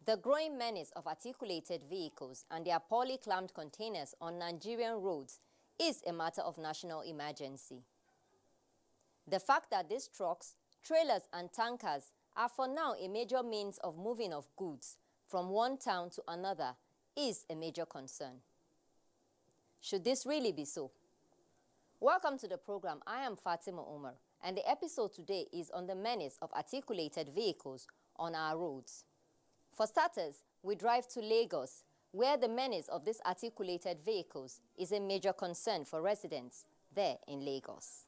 The growing menace of articulated vehicles and their poorly clamped containers on Nigerian roads is a matter of national emergency. The fact that these trucks, trailers and tankers are for now a major means of moving of goods from one town to another is a major concern. Should this really be so? Welcome to the program. I am Fatima Omar, and the episode today is on the menace of articulated vehicles on our roads. For starters, we drive to Lagos, where the menace of these articulated vehicles is a major concern for residents there in Lagos.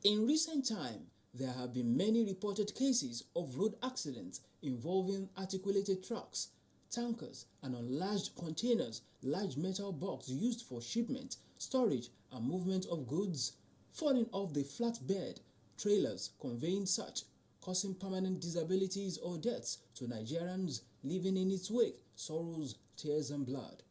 In recent time, there have been many reported cases of road accidents involving articulated trucks, tankers, and enlarged containers, large metal boxes used for shipment, storage, and movement of goods, falling off the flatbed trailers conveying such, causing permanent disabilities or deaths to Nigerians, leaving in its wake sorrows, tears, and blood.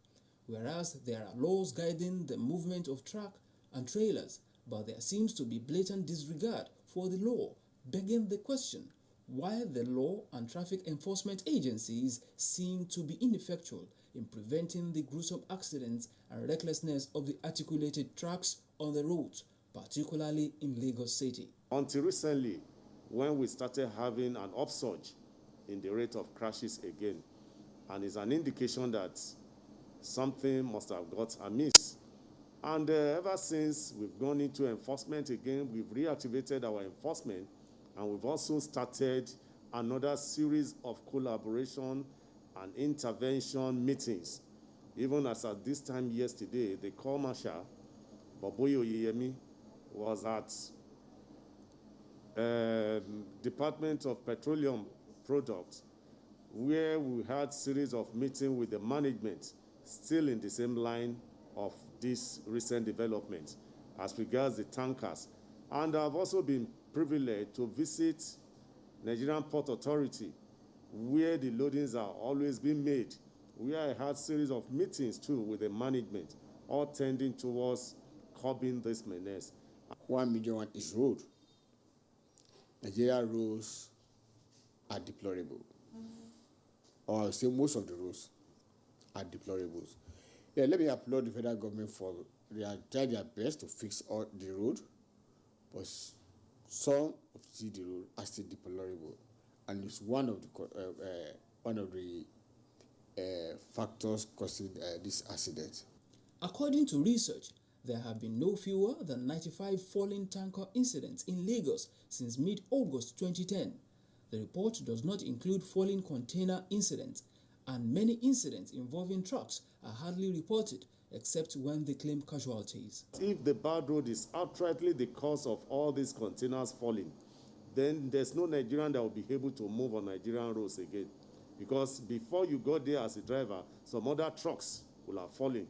Whereas there are laws guiding the movement of truck and trailers, but there seems to be blatant disregard for the law, begging the question why the law and traffic enforcement agencies seem to be ineffectual in preventing the gruesome accidents and recklessness of the articulated trucks on the roads, particularly in Lagos City. Until recently, when we started having an upsurge in the rate of crashes again, and it's an indication that something must have got amiss. And ever since we've gone into enforcement again, we've reactivated our enforcement, and we've also started another series of collaboration and intervention meetings. Even as at this time yesterday, the Corps Marshal, Boboyo Yemi, was at Department of Petroleum Products, where we had series of meetings with the management, still in the same line of this recent development as regards the tankers. And I've also been privileged to visit Nigerian Port Authority, where the loadings are always being made, where I had series of meetings too with the management, all tending towards curbing this menace. One major one is road. Nigeria roads are deplorable. Or I'll say most of the roads are deplorable. Yeah, let me applaud the federal government for they are trying their best to fix all the road, but some of the road are still deplorable, and it's one of the factors causing this accident. According to research, there have been no fewer than 95 falling tanker incidents in Lagos since mid-August 2010. The report does not include falling container incidents, and many incidents involving trucks are hardly reported except when they claim casualties. If the bad road is outrightly the cause of all these containers falling, then there's no Nigerian that will be able to move on Nigerian roads again. Because before you got there as a driver, some other trucks will have fallen.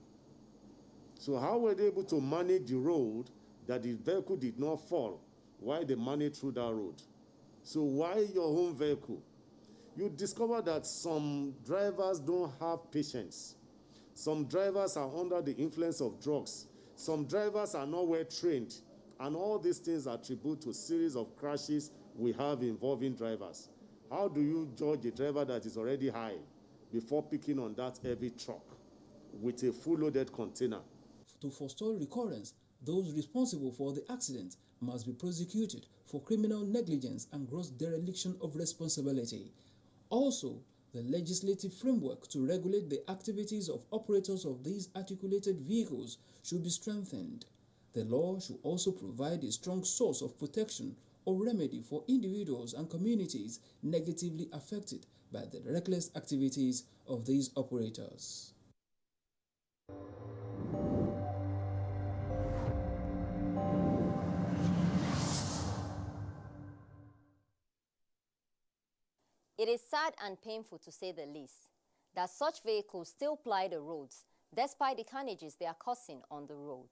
So how were they able to manage the road that the vehicle did not fall while they managed through that road? So why your own vehicle? You discover that some drivers don't have patience. Some drivers are under the influence of drugs. Some drivers are not well trained. And all these things attribute to a series of crashes we have involving drivers. How do you judge a driver that is already high before picking on that heavy truck with a full loaded container? To forestall recurrence, those responsible for the accident must be prosecuted for criminal negligence and gross dereliction of responsibility. Also, the legislative framework to regulate the activities of operators of these articulated vehicles should be strengthened. The law should also provide a strong source of protection or remedy for individuals and communities negatively affected by the reckless activities of these operators. It is sad and painful, to say the least, that such vehicles still ply the roads despite the carnages they are causing on the road.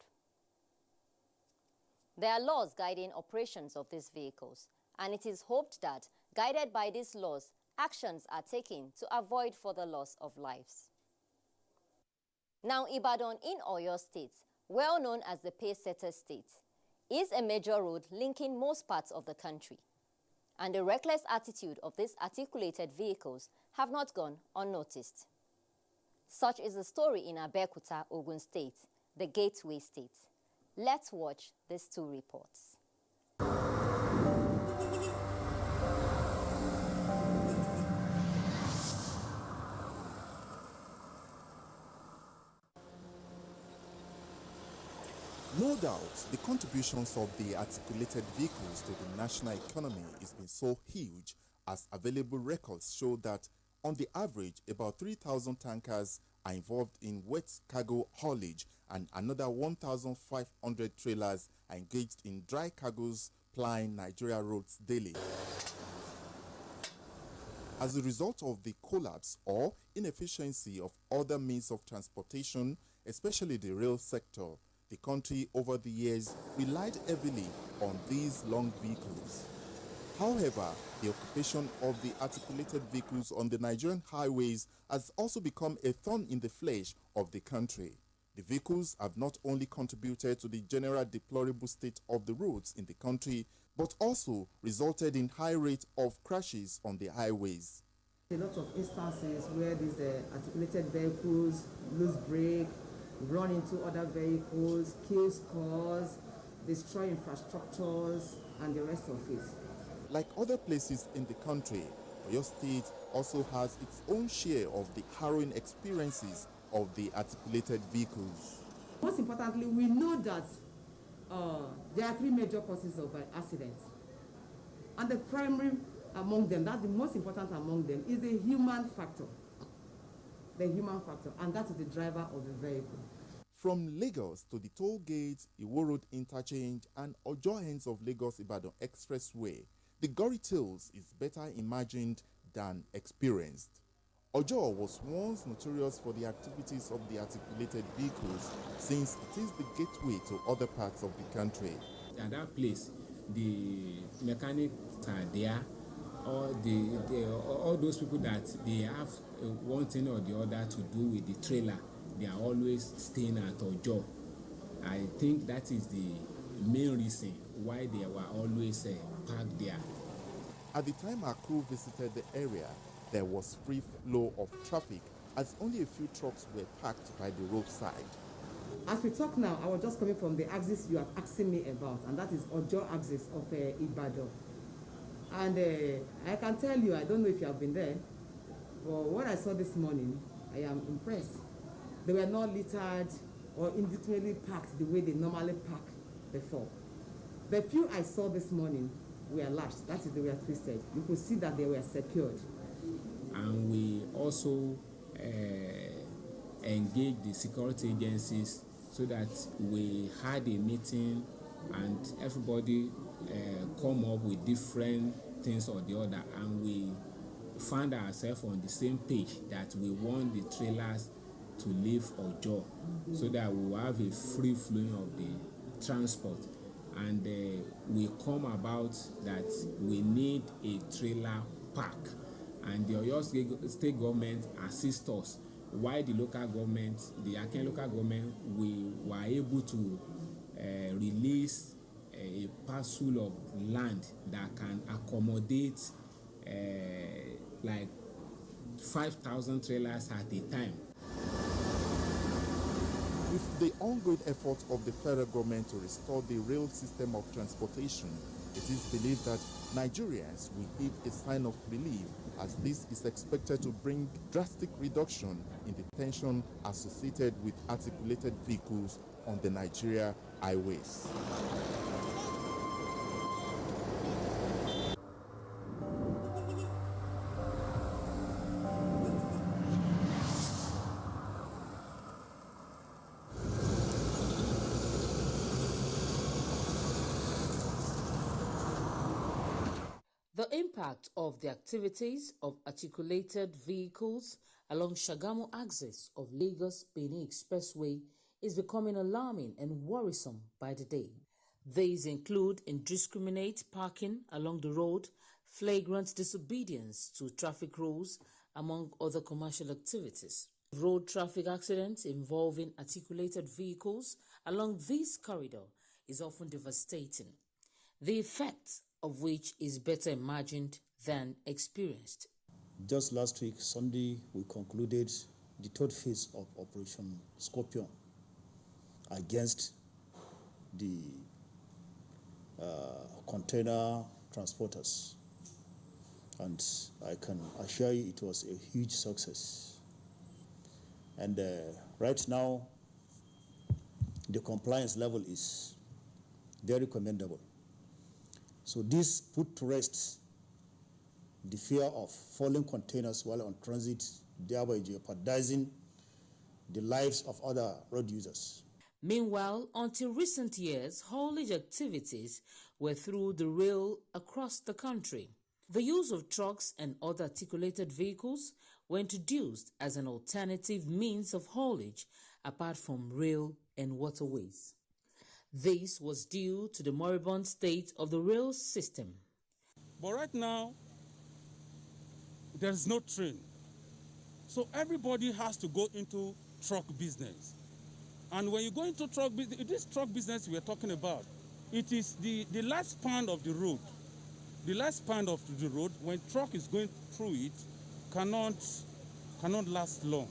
There are laws guiding operations of these vehicles, and it is hoped that, guided by these laws, actions are taken to avoid further loss of lives. Now, Ibadan in Oyo State, well known as the Pacesetter State, is a major road linking most parts of the country. And the reckless attitude of these articulated vehicles have not gone unnoticed. Such is the story in Abeokuta, Ogun State, the Gateway State. Let's watch these two reports. No doubt, the contributions of the articulated vehicles to the national economy has been so huge, as available records show that on the average, about 3,000 tankers are involved in wet cargo haulage, and another 1,500 trailers are engaged in dry cargoes plying Nigeria roads daily. As a result of the collapse or inefficiency of other means of transportation, especially the rail sector, the country over the years relied heavily on these long vehicles. However, the occupation of the articulated vehicles on the Nigerian highways has also become a thorn in the flesh of the country. The vehicles have not only contributed to the general deplorable state of the roads in the country, but also resulted in high rate of crashes on the highways. A lot of instances where these articulated vehicles lose brake, run into other vehicles, kill cars, destroy infrastructures, and the rest of it. Like other places in the country, Oyo State also has its own share of the harrowing experiences of the articulated vehicles. Most importantly, we know that there are three major causes of accidents. And the primary among them, that's the most important among them, is the human factor. The human factor, and that is the driver of the vehicle. From Lagos to the toll gates, Iwo Road interchange, and Ojo ends of Lagos-Ibadan Expressway, the gory tales is better imagined than experienced. Ojo was once notorious for the activities of the articulated vehicles, since it is the gateway to other parts of the country. At that place, the mechanics are there, or all those people that they have one thing or the other to do with the trailer, they are always staying at Ojo. I think that is the main reason why they were always parked there. At the time our crew visited the area, there was free flow of traffic, as only a few trucks were parked by the roadside. As we talk now, I was just coming from the axis you are asking me about, and that is Ojo axis of Ibadan. And I can tell you, I don't know if you have been there, but what I saw this morning, I am impressed. They were not littered or indiscriminately parked the way they normally park before. The few I saw this morning were lashed, that is, they were twisted. You could see that they were secured. And we also engaged the security agencies so that we had a meeting and everybody come up with different things or the other, and we found ourselves on the same page that we want the trailers to leave Ojo, so that we will have a free flowing of the transport. And we come about that we need a trailer park, and the Oyo State government assists us, while the local government, the Aken local government, we were able to release a parcel of land that can accommodate like 5,000 trailers at a time. With the ongoing efforts of the federal government to restore the rail system of transportation, it is believed that Nigerians will give a sign of relief, as this is expected to bring drastic reduction in the tension associated with articulated vehicles on the Nigeria highways. The impact of the activities of articulated vehicles along Shagamu axis of Lagos-Benin Expressway is becoming alarming and worrisome by the day. These include indiscriminate parking along the road, flagrant disobedience to traffic rules, among other commercial activities. Road traffic accidents involving articulated vehicles along this corridor is often devastating, the effect of which is better imagined than experienced. Just last week, Sunday, we concluded the third phase of Operation Scorpion against the container transporters. And I can assure you it was a huge success. And right now, the compliance level is very commendable. So this put to rest the fear of falling containers while on transit, thereby jeopardizing the lives of other road users. Meanwhile, until recent years, haulage activities were through the rail across the country. The use of trucks and other articulated vehicles were introduced as an alternative means of haulage apart from rail and waterways. This was due to the moribund state of the rail system. But right now, there's no train. So everybody has to go into truck business. And when you go into truck business, this truck business we are talking about, it is the last span of the road. The last span of the road, when truck is going through it, cannot last long.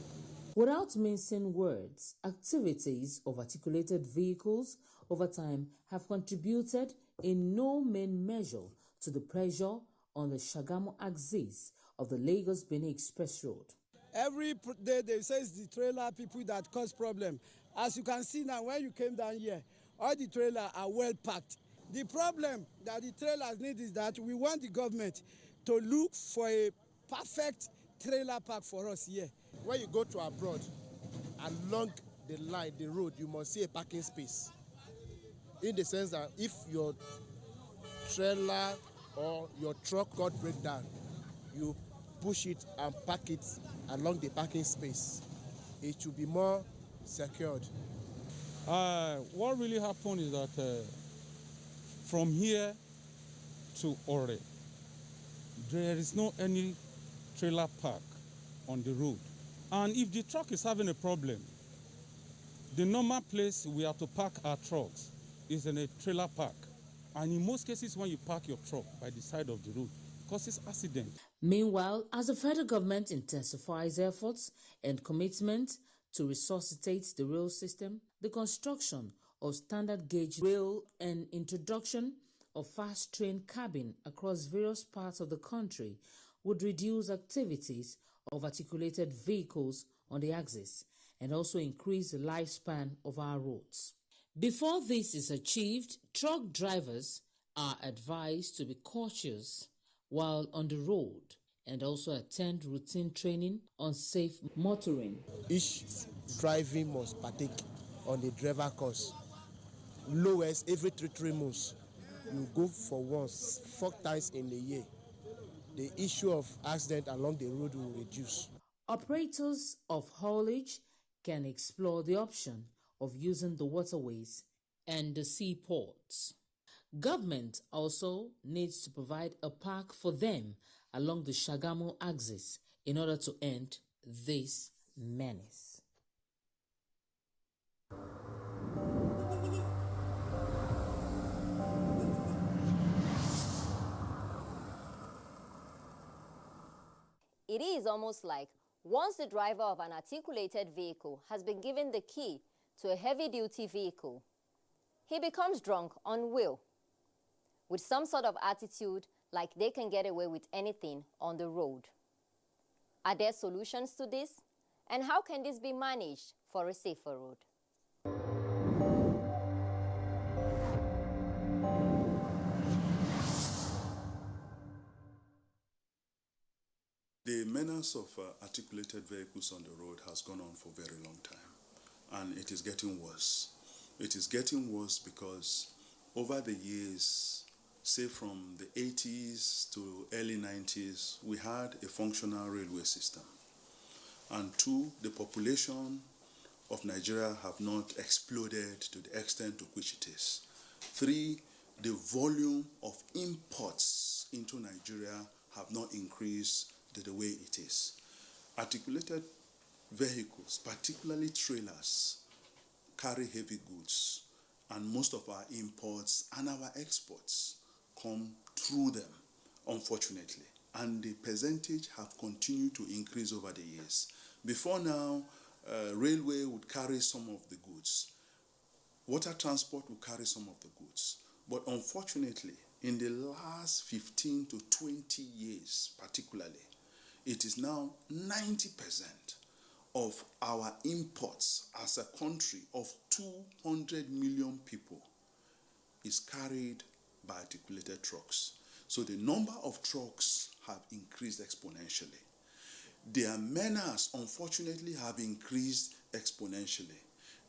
Without mincing words, activities of articulated vehicles over time have contributed in no mean measure to the pressure on the Shagamu axis of the Lagos-Benin Express Road. Every day they say it's the trailer people that cause problem. As you can see now, when you came down here, all the trailers are well packed. The problem that the trailers need is that we want the government to look for a perfect trailer park for us here. When you go to abroad, along the line, the road, you must see a parking space. In the sense that if your trailer or your truck got breakdown, you push it and park it along the parking space. It should be more secured. What really happened is that from here to Ore, there is no any trailer park on the road. And if the truck is having a problem, the normal place we have to park our trucks is in a trailer park. And in most cases, when you park your truck by the side of the road, it causes accident. Meanwhile, as the federal government intensifies efforts and commitment to resuscitate the rail system, the construction of standard gauge rail and introduction of fast train cabin across various parts of the country would reduce activities of articulated vehicles on the axis and also increase the lifespan of our roads. Before this is achieved, truck drivers are advised to be cautious while on the road and also attend routine training on safe motoring. Each driving must partake on the driver course. Lowest every 3 months. You go for once, 4 times in a year. The issue of accident along the road will reduce. Operators of haulage can explore the option of using the waterways and the seaports. Government also needs to provide a park for them along the Shagamu axis in order to end this menace. It is almost like once the driver of an articulated vehicle has been given the key to a heavy-duty vehicle, he becomes drunk on will, with some sort of attitude like they can get away with anything on the road. Are there solutions to this? And how can this be managed for a safer road? The menace of articulated vehicles on the road has gone on for a very long time, and it is getting worse. It is getting worse because over the years, say from the 80s to early 90s, we had a functional railway system. And 2, the population of Nigeria have not exploded to the extent to which it is. 3, the volume of imports into Nigeria have not increased to the way it is. Articulated vehicles, particularly trailers, carry heavy goods, and most of our imports and our exports come through them, unfortunately. And the percentage have continued to increase over the years. Before now, railway would carry some of the goods. Water transport would carry some of the goods. But unfortunately, in the last 15 to 20 years particularly, it is now 90% of our imports as a country of 200 million people is carried by articulated trucks. So the number of trucks have increased exponentially. Their menace, unfortunately, have increased exponentially.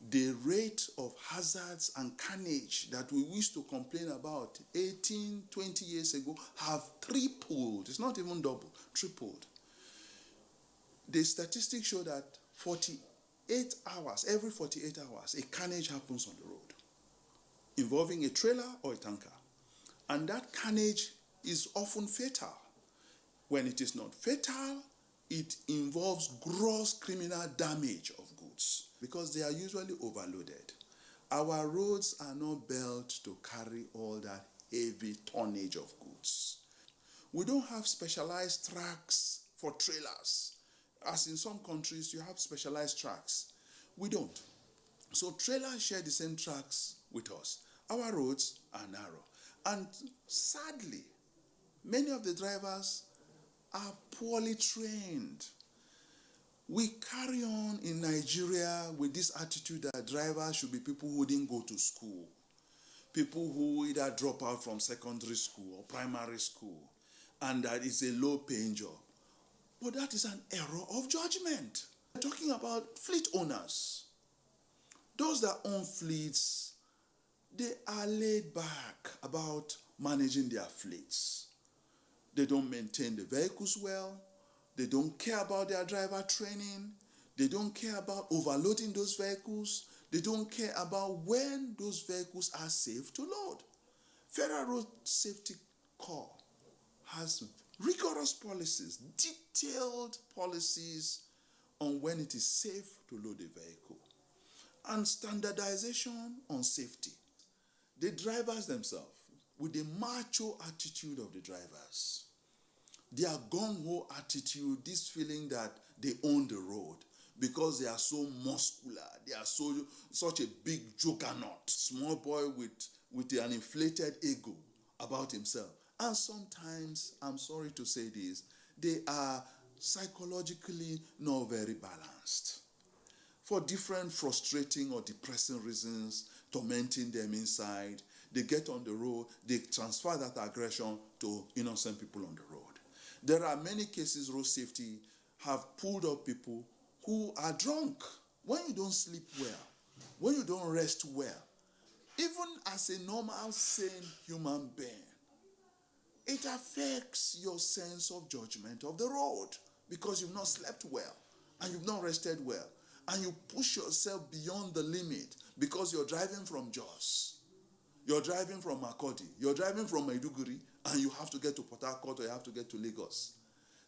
The rate of hazards and carnage that we used to complain about 18, 20 years ago have tripled. It's not even double, tripled. The statistics show that 48 hours, every 48 hours, a carnage happens on the road involving a trailer or a tanker. And that carnage is often fatal. When it is not fatal, it involves gross criminal damage of goods because they are usually overloaded. Our roads are not built to carry all that heavy tonnage of goods. We don't have specialized tracks for trailers. As in some countries, you have specialized tracks. We don't. So trailers share the same tracks with us. Our roads are narrow. And sadly, many of the drivers are poorly trained. We carry on in Nigeria with this attitude that drivers should be people who didn't go to school, people who either drop out from secondary school or primary school, and that it's a low-paying job. But that is an error of judgment. We're talking about fleet owners. Those that own fleets, they are laid back about managing their fleets. They don't maintain the vehicles well. They don't care about their driver training. They don't care about overloading those vehicles. They don't care about when those vehicles are safe to load. Federal Road Safety Corps has rigorous policies, detailed policies on when it is safe to load a vehicle, and standardization on safety. The drivers themselves, with the macho attitude of the drivers, their gung-ho attitude, this feeling that they own the road because they are so muscular, they are such a big juggernaut, small boy with an inflated ego about himself. And sometimes, I'm sorry to say this, they are psychologically not very balanced. For different frustrating or depressing reasons, tormenting them inside, they get on the road, they transfer that aggression to innocent people on the road. There are many cases road safety have pulled up people who are drunk. When you don't sleep well, when you don't rest well, even as a normal, sane human being, it affects your sense of judgment of the road because you've not slept well and you've not rested well and you push yourself beyond the limit because you're driving from Jos, you're driving from Makurdi, you're driving from Maiduguri, and you have to get to Port Harcourt or you have to get to Lagos.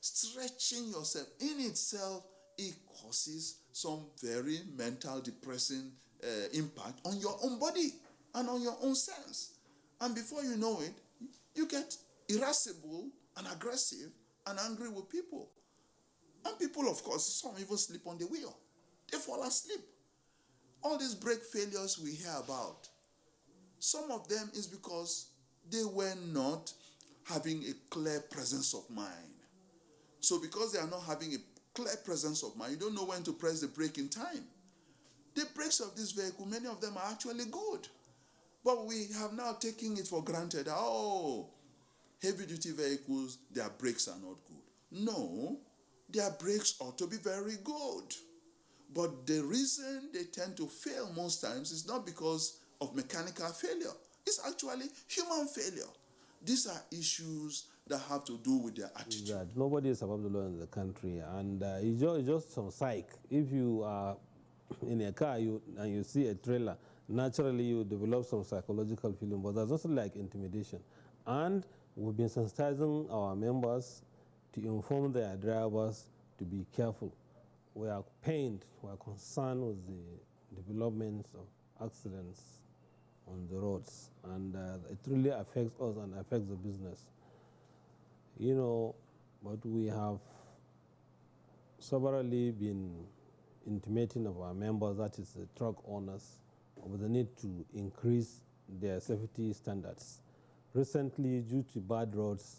Stretching yourself in itself, it causes some very mental depressing impact on your own body and on your own sense. And before you know it, you get irascible and aggressive and angry with people. And people, of course, some even sleep on the wheel. They fall asleep. All these brake failures we hear about, some of them is because they were not having a clear presence of mind. So because they are not having a clear presence of mind, you don't know when to press the brake in time. The brakes of this vehicle, many of them are actually good. But we have now taken it for granted. Heavy-duty vehicles, their brakes are not good. No, their brakes ought to be very good. But the reason they tend to fail most times is not because of mechanical failure. It's actually human failure. These are issues that have to do with their attitude. That nobody is above the law in the country, and it's just some psych. If you are in a car and you see a trailer, naturally you develop some psychological feeling, but there's also like intimidation. And we've been sensitizing our members to inform their drivers to be careful. we are pained, we are concerned with the developments of accidents on the roads, and it really affects us and affects the business. You know, but we have severally been intimating of our members, that is the truck owners, of the need to increase their safety standards. Recently, due to bad roads,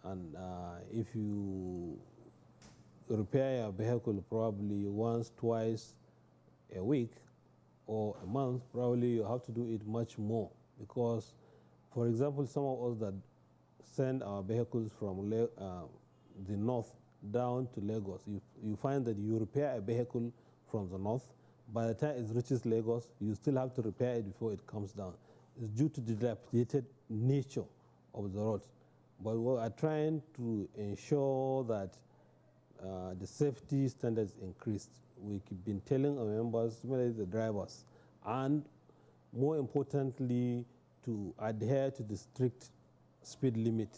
and if you repair your vehicle probably once, twice a week or a month, probably you have to do it much more, because, for example, some of us that send our vehicles from the north down to Lagos, you find that you repair a vehicle from the north, by the time it reaches Lagos, you still have to repair it before it comes down. It's due to the dilapidated nature of the roads. But we are trying to ensure that the safety standards increased. We've been telling our members, especially the drivers, and more importantly, to adhere to the strict speed limit.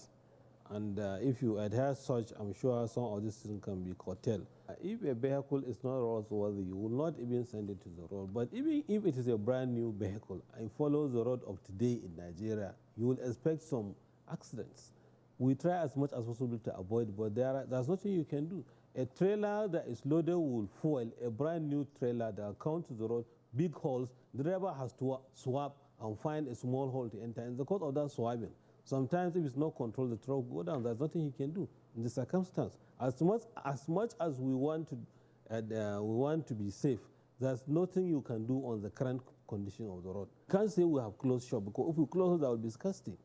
And if you adhere such, I'm sure some of these things can be curtailed. If a vehicle is not roadworthy, you will not even send it to the road. But even if it is a brand new vehicle and follows the road of today in Nigeria, you will expect some accidents. We try as much as possible to avoid, but there's nothing you can do. A trailer that is loaded will fuel, a brand new trailer that comes to the road, big holes, the driver has to swap and find a small hole to enter. In the course of that swapping, sometimes if it's not controlled, the truck will go down. There's nothing he can do in the circumstance. As much as we want to be safe, there's nothing you can do on the current condition of the road. You can't say we have closed shop, because if we close it, that will be disgusting.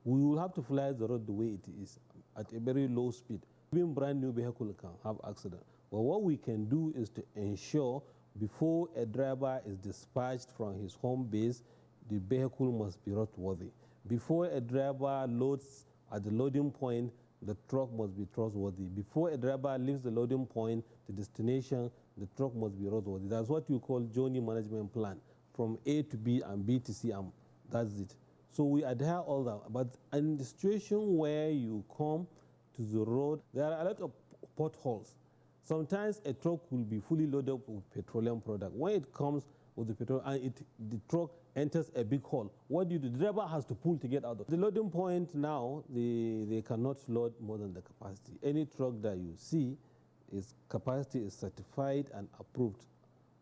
We will have to fly the road the way it is, at a very low speed. Even brand new vehicle can have accident. But what we can do is to ensure before a driver is dispatched from his home base, the vehicle must be roadworthy. Before a driver loads at the loading point, the truck must be trustworthy. Before a driver leaves the loading point to destination, the truck must be roadworthy. That's what you call journey management plan, from A to B and B to C, and that's it. So we adhere all that. But in the situation where you come to the road, there are a lot of potholes. Sometimes a truck will be fully loaded with petroleum product. When it comes with the petrol and the truck enters a big hole, what do? The driver has to pull to get out of the loading point. Now they cannot load more than the capacity. Any truck that you see, its capacity is certified and approved.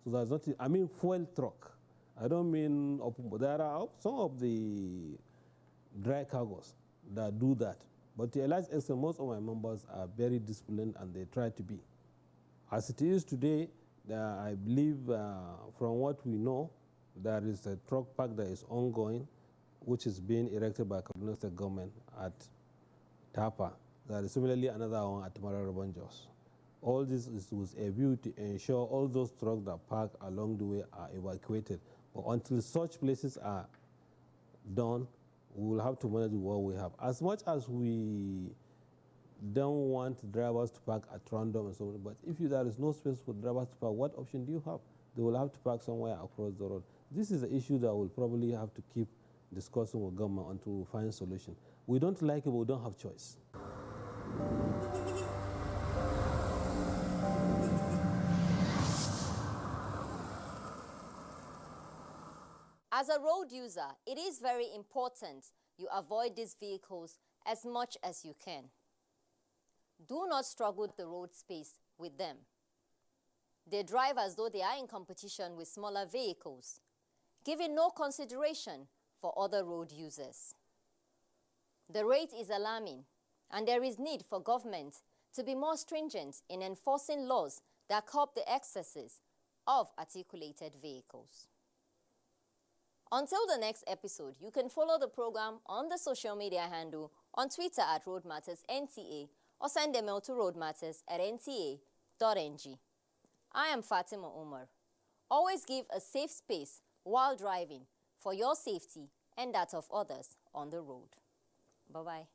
So there's nothing. I mean, fuel truck. I don't mean open, but there are some of the dry cargos that do that. But to a large extent, most of my members are very disciplined, and they try to be. As it is today, I believe from what we know, there is a truck park that is ongoing, which is being erected by Kaduna State government at Tapa. There is similarly another one at Mararaba Jos. All this is with a view to ensure all those trucks that park along the way are evacuated. But until such places are done, we will have to manage what we have. As much as we don't want drivers to park at random and so on, but if there is no space for drivers to park, what option do you have? They will have to park somewhere across the road. This is an issue that we'll probably have to keep discussing with government until we find a solution. We don't like it, but we don't have choice. As a road user, it is very important you avoid these vehicles as much as you can. Do not struggle the road space with them. They drive as though they are in competition with smaller vehicles, giving no consideration for other road users. The rate is alarming, and there is need for government to be more stringent in enforcing laws that curb the excesses of articulated vehicles. Until the next episode, you can follow the program on the social media handle on Twitter at RoadMattersNTA or send a mail to roadmatters@nta.ng. I am Fatima Umar. Always give a safe space while driving for your safety and that of others on the road. Bye-bye.